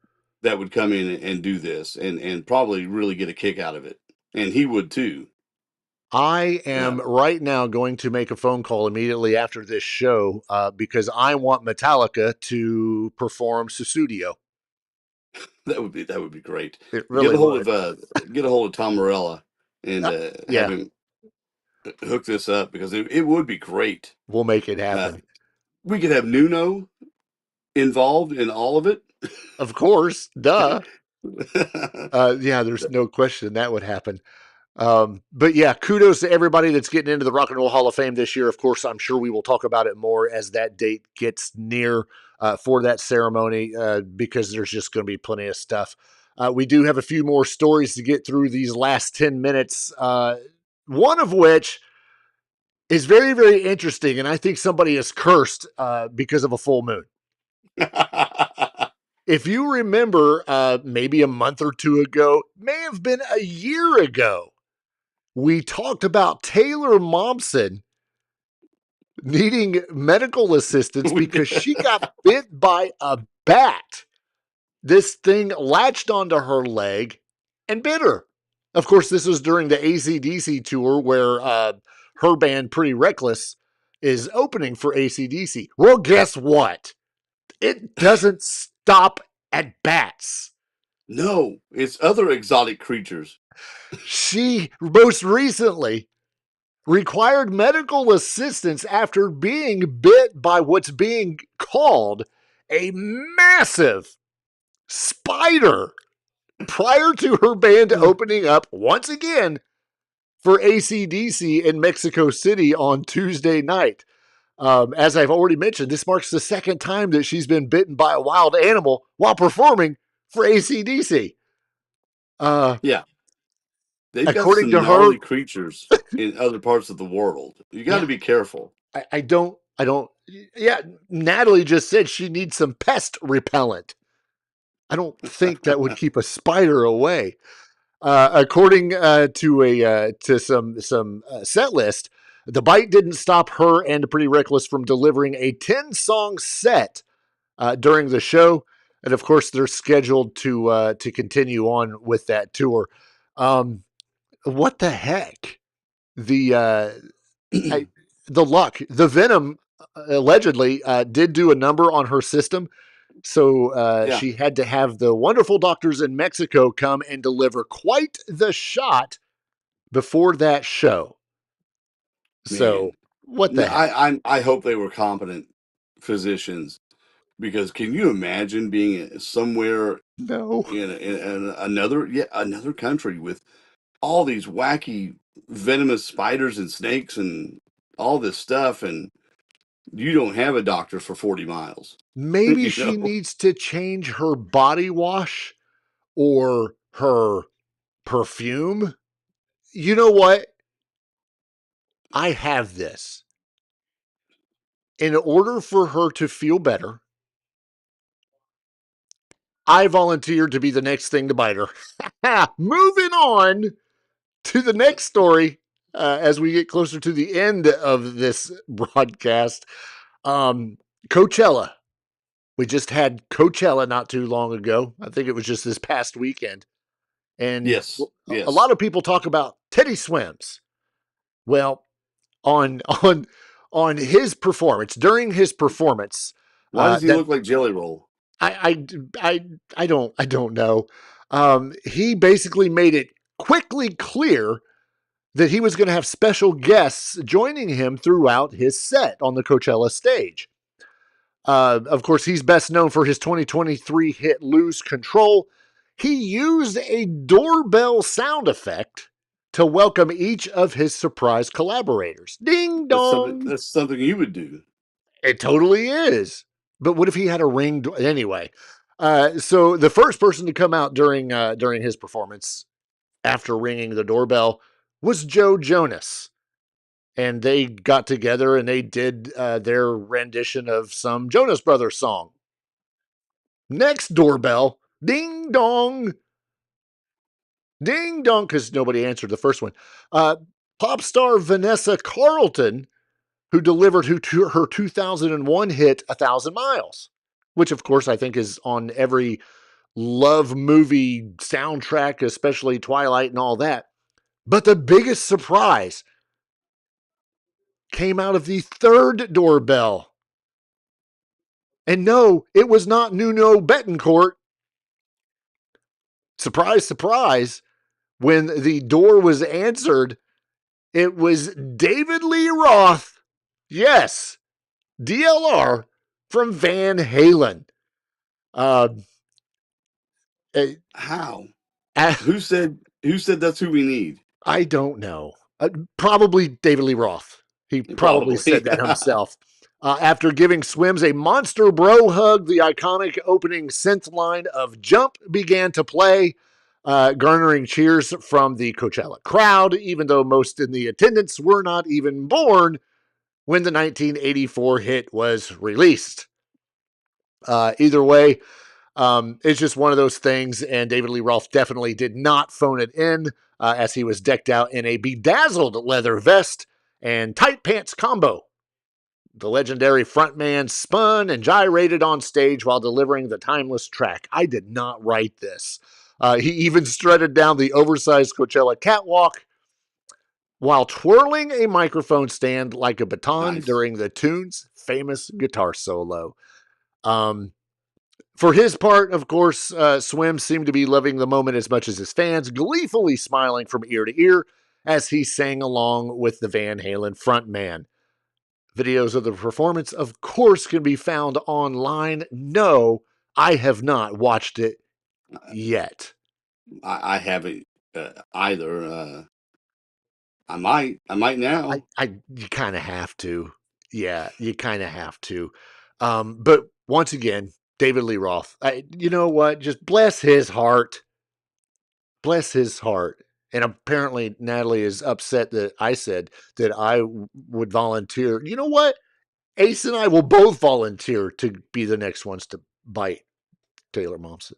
That would come in and do this and probably really get a kick out of it. And he would too. I am right now going to make a phone call immediately after this show because I want Metallica to perform Susudio. That would be great. It really get a hold of Tom Morella and have him hook this up because it would be great. We'll make it happen. We could have Nuno involved in all of it. Of course, duh. There's no question that would happen. But yeah, kudos to everybody that's getting into the Rock and Roll Hall of Fame this year. Of course, I'm sure we will talk about it more as that date gets near for that ceremony because there's just going to be plenty of stuff. We do have a few more stories to get through these last 10 minutes, one of which is very, very interesting, and I think somebody is cursed because of a full moon. If you remember, maybe a month or two ago, may have been a year ago, we talked about Taylor Momsen needing medical assistance because she got bit by a bat. This thing latched onto her leg and bit her. Of course, this was during the AC/DC tour where her band, Pretty Reckless, is opening for AC/DC. Well, guess what? It doesn't stop at bats. No, it's other exotic creatures. She most recently required medical assistance after being bit by what's being called a massive spider prior to her band opening up once again for AC/DC in Mexico City on Tuesday night. As I've already mentioned, this marks the second time that she's been bitten by a wild animal while performing for AC/DC. Yeah. They've got According some to her, gnarly creatures in other parts of the world. You got to be careful. I don't. Yeah, Natalie just said she needs some pest repellent. I don't think that would keep a spider away. According to some set list, the bite didn't stop her and Pretty Reckless from delivering a 10-song set during the show, and of course they're scheduled to continue on with that tour. What the heck? The luck, the venom allegedly did do a number on her system. So she had to have the wonderful doctors in Mexico come and deliver quite the shot before that show. Man. So what the heck? I hope they were competent physicians, because can you imagine being somewhere in another country with all these wacky venomous spiders and snakes and all this stuff, and you don't have a doctor for 40 miles. Maybe she needs to change her body wash or her perfume. You know what? I have this. In order for her to feel better, I volunteered to be the next thing to bite her. Moving on to the next story as we get closer to the end of this broadcast. Coachella. We just had Coachella not too long ago. I think it was just this past weekend. And yes. A lot of people talk about Teddy Swims. Well, on his performance, during his performance, why does he look like Jelly Roll? I don't know. He basically made it quickly clear that he was going to have special guests joining him throughout his set on the Coachella stage. Of course, he's best known for his 2023 hit Lose Control. He used a doorbell sound effect to welcome each of his surprise collaborators. Ding dong! That's something you would do. It totally is. But what if he had a ring? Anyway, so the first person to come out during his performance after ringing the doorbell was Joe Jonas. And they got together and they did their rendition of some Jonas Brothers song. Next doorbell, ding dong. Ding dong, because nobody answered the first one. Pop star Vanessa Carlton, who delivered her 2001 hit 1,000 Miles, which of course I think is on every love movie soundtrack, especially Twilight and all that. But the biggest surprise came out of the third doorbell. And no, it was not Nuno Betancourt. Surprise, surprise. When the door was answered, it was David Lee Roth. Yes, DLR from Van Halen. How? Who said that's who we need? I don't know. Probably David Lee Roth. He probably said that himself. After giving Swims a monster bro hug, the iconic opening synth line of Jump began to play, garnering cheers from the Coachella crowd, even though most in the attendance were not even born when the 1984 hit was released. Either way, It's just one of those things, and David Lee Roth definitely did not phone it in, as he was decked out in a bedazzled leather vest and tight pants combo. The legendary frontman spun and gyrated on stage while delivering the timeless track. I did not write this. He even strutted down the oversized Coachella catwalk while twirling a microphone stand like a baton during the tune's famous guitar solo. For his part, of course, Swim seemed to be loving the moment as much as his fans, gleefully smiling from ear to ear as he sang along with the Van Halen frontman. Videos of the performance, of course, can be found online. No, I have not watched it yet. I haven't either. I might now. You kind of have to. Yeah, you kind of have to. But once again, David Lee Roth, you know what? Just bless his heart. Bless his heart. And apparently Natalie is upset that I said that I would volunteer. You know what? Ace and I will both volunteer to be the next ones to bite Taylor Momsen.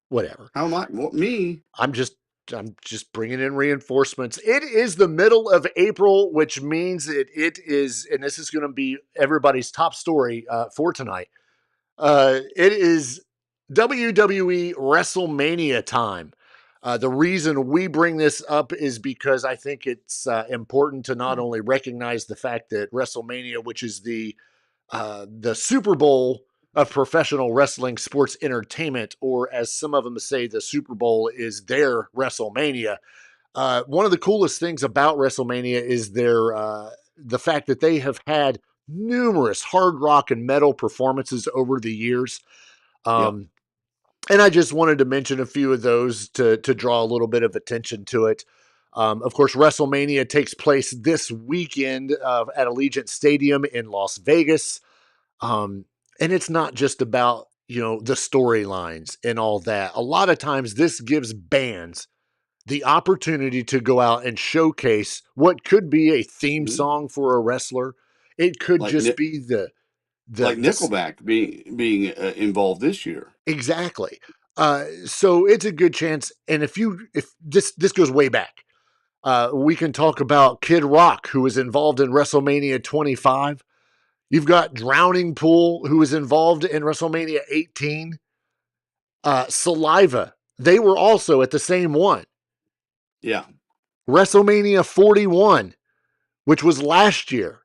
Whatever. How am I? What, me? I'm just bringing in reinforcements. It is the middle of April, which means it is, and this is going to be everybody's top story for tonight. It is WWE WrestleMania time. The reason we bring this up is because I think it's important to not only recognize the fact that WrestleMania, which is the Super Bowl of professional wrestling sports entertainment, or as some of them say, the Super Bowl is their WrestleMania. One of the coolest things about WrestleMania is the fact that they have had numerous hard rock and metal performances over the years. And I just wanted to mention a few of those to draw a little bit of attention to it. Of course, WrestleMania takes place this weekend at Allegiant Stadium in Las Vegas. And it's not just about, the storylines and all that. A lot of times this gives bands the opportunity to go out and showcase what could be a theme song for a wrestler. It could just be the like Nickelback being involved this year. Exactly. So it's a good chance. And if this goes way back, we can talk about Kid Rock, who was involved in WrestleMania 25. You've got Drowning Pool, who was involved in WrestleMania 18. Saliva, they were also at the same one. Yeah. WrestleMania 41, which was last year,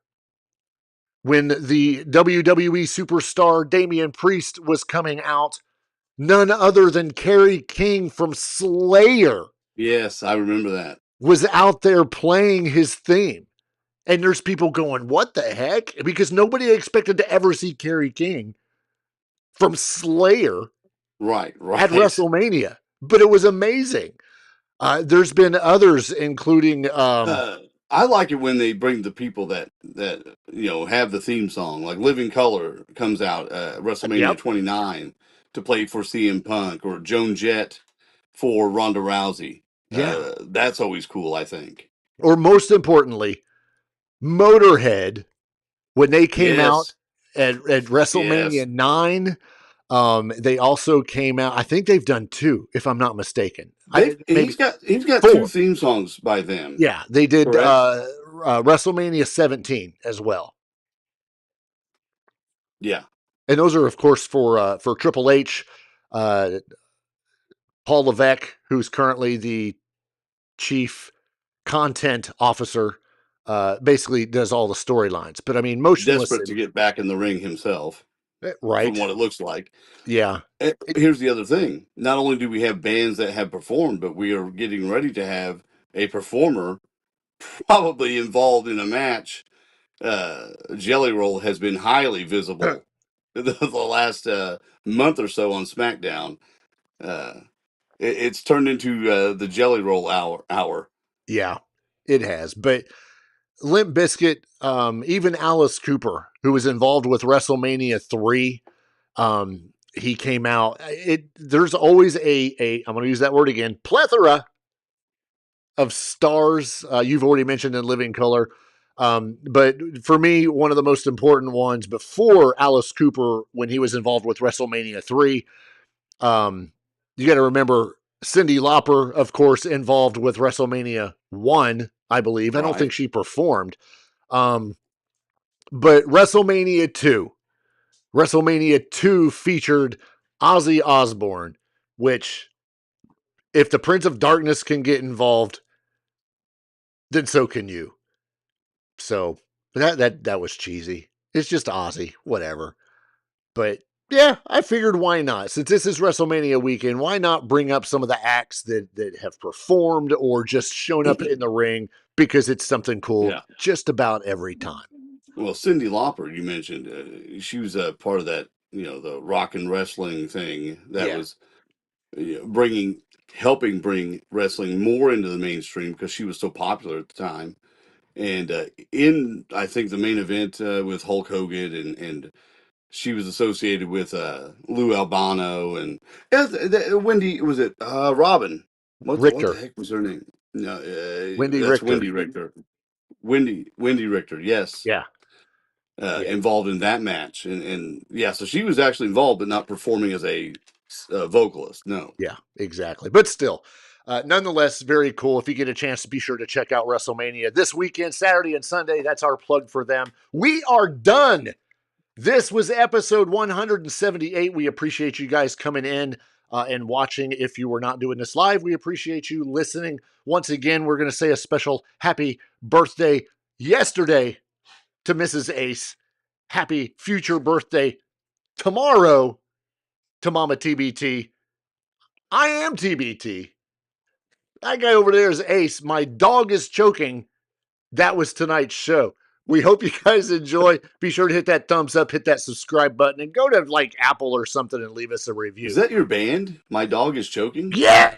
when the WWE superstar Damian Priest was coming out, none other than Kerry King from Slayer. Yes, I remember that. Was out there playing his theme. And there's people going, what the heck? Because nobody expected to ever see Kerry King from Slayer right. at WrestleMania. But it was amazing. There's been others, including... I like it when they bring the people that have the theme song. Like Living Color comes out WrestleMania 29 to play for CM Punk, or Joan Jett for Ronda Rousey. Yeah. That's always cool, I think. Or most importantly, Motorhead, when they came out at WrestleMania 9, they also came out. I think they've done 2, if I'm not mistaken. He's got 2 theme songs by them. Yeah, they did WrestleMania 17 as well. Yeah. And those are, of course, for Triple H, Paul Levesque, who's currently the chief content officer, basically does all the storylines. But I mean, Motionless, desperate to get back in the ring himself, right? From what it looks like. Yeah. Here's the other thing: not only do we have bands that have performed, but we are getting ready to have a performer probably involved in a match. Jelly Roll has been highly visible the last month or so on SmackDown. It's turned into the Jelly Roll hour. Yeah, it has. But Limp Bizkit, even Alice Cooper, who was involved with WrestleMania 3, he came out. There's always a I'm going to use that word again, plethora of stars. You've already mentioned in Living Color. But for me, one of the most important ones before Alice Cooper, when he was involved with WrestleMania 3, You got to remember Cyndi Lauper, of course, involved with WrestleMania 1, I believe. I don't think she performed. But WrestleMania 2 featured Ozzy Osbourne, which, if the Prince of Darkness can get involved, then so can you. So that was cheesy. It's just Ozzy, whatever. But yeah, I figured why not? Since this is WrestleMania weekend, why not bring up some of the acts that have performed or just shown up in the ring, because it's something cool just about every time. Well, Cyndi Lauper, you mentioned, she was a part of that, the rock and wrestling thing that was helping bring wrestling more into the mainstream because she was so popular at the time. And I think, the main event with Hulk Hogan, and she was associated with Lou Albano and Wendy, was it Robin? What the heck was her name? No, Wendy that's Richter. Wendy Richter. Wendy Richter, yes. Yeah. Involved in that match. And so she was actually involved, but not performing as a vocalist. No. Yeah, exactly. But still, nonetheless, very cool. If you get a chance, be sure to check out WrestleMania this weekend, Saturday and Sunday. That's our plug for them. We are done. This was episode 178. We appreciate you guys coming in and watching. If you were not doing this live, we appreciate you listening. Once again, we're going to say a special happy birthday yesterday to Mrs. Ace. Happy future birthday tomorrow to Mama TBT. I am TBT. That guy over there is Ace. My dog is choking. That was tonight's show. We hope you guys enjoy. Be sure to hit that thumbs up, hit that subscribe button, and go to like Apple or something and leave us a review. Is that your band? My Dog is Choking? Yeah!